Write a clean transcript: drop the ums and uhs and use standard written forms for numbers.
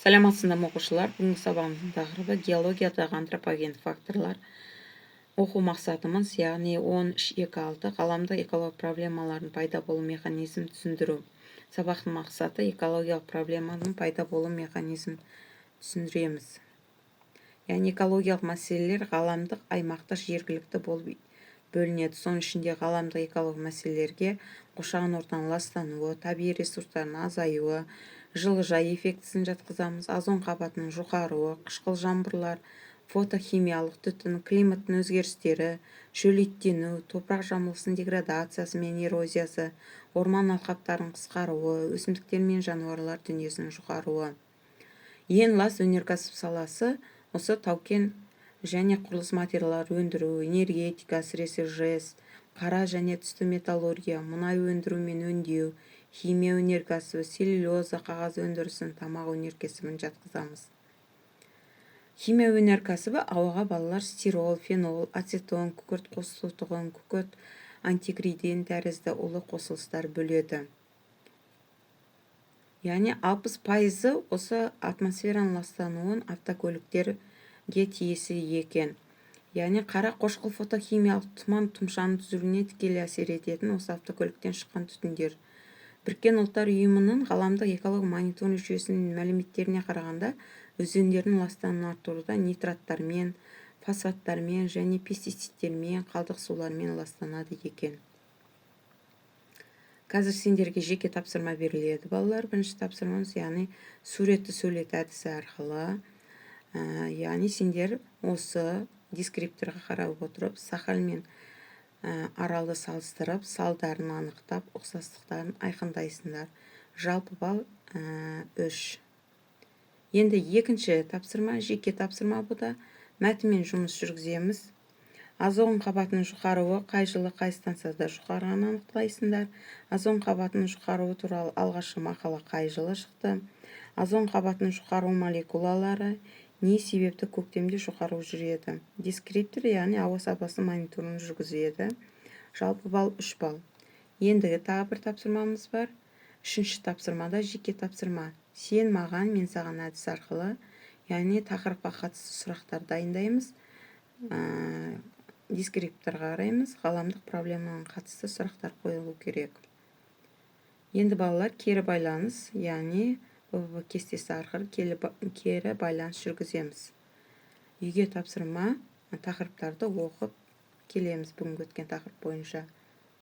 Саламатсыздар оқушылар. Бүгінгі сабағымыздың тақырыбы геологиядағы антропогендік факторлар. Оқу мақсатымыз, яғни 13.2.6 ғаламдық экологиялық проблемалардың пайда болу механизмін түсіндіру. Сабақтың мақсаты экологиялық проблеманың пайда болу механизмін түсіндіреміз. Яғни экологиялық мәселелер ғаламдық, аймақтық, жергілікті болып бөлінеді. Соның ішінде ғаламдық экологиялық мәселелерге қоршаған ортаның ластануы, табиғи ресурстардың азаюы, жылыжай эффектісін жатқызамыз, озон қабатының жұқаруы, қышқыл жаңбырлар, фотохимиялық түтін, климаттың өзгерістері, шөлейттену, топырақ жамылғысының деградациясы мен эрозиясы, орман алқаптарының қысқаруы, өсімдіктер мен жануарлар дүниесінің жұқаруы. Ең лас өнеркәсіп саласы осы тау-кен және құрылыс материалдар өндіру, энергетика, әсіресе ЖЭС, қара және түсті металлургия, мұнай өндіру мен өңдеу, химия өнеркәсібі, целлюлоза, қағаз өндірісін, тамақ өнеркәсібін жатқызамыз. Химия өнеркәсібі ауаға балалар стирол, фенол, ацетон, күкірт қосылтығын, күкірт антигридин тәрізді улы қосылыстар бөледі. Яғни 60% осы атмосфераның ластануын автокөліктерге тиесілі екен. Яғни қара қошқыл фотохимиялық тұман тұмшаның түзілуіне тікелей әсер ететін осы автокөліктен шыққан түтіндер. Біріккен ұлттар ұйымының ғаламдық экологиялық мониторинг жүйесінің мәліметтеріне қарағанда, өзендердің ластануын арттыруда нитраттармен, фосфаттармен және пестицидтермен, қалдық сулармен ластанады екен. Қазір сендерге жеке тапсырма беріледі. Балалар, бірінші тапсырмамыз, яғни суретті сөйлет әдісі арқылы. Яғни сендер осы дескрипторға қарап отырып, Сахалин мен Аралды салыстырып, салдарын анықтап, ұқсастықтарын айқындайсыңдар. Жалпы бал 3. Енді екінші тапсырма, жеке тапсырма бұда. Мәтінмен жұмыс жүргіземіз. Озон қабатының жұқаруы қай жылы қай станцияда жұқарғанын анықтайсыңдар. Озон қабатының жұқаруы туралы алғашқы мақала қай жылы шықты. Озон қабатының жұқару молекулалары не себепті көктемде жұқару жүреді. Дескриптор, яғни ауа сапасы мониторинг жүргізеді. Жалпы бал 3 бал. Ендігі тағы бір тапсырмамыз бар. Үшінші тапсырмада жеке тапсырма. Сен маған, мен саған әдіс арқылы, яғни тақырыпқа қатысты сұрақтар дайындаймыз. Дескрипторға қараймыз, ғаламдық проблемаға қатысты сұрақтар қойылу керек. Енді балалар кері байланыс, яғни кестесі арқылы кері байланыс жүргіземіз. Үйге тапсырма тақырыптарды оқып келеміз бүгінгі өткен тақырып бойынша.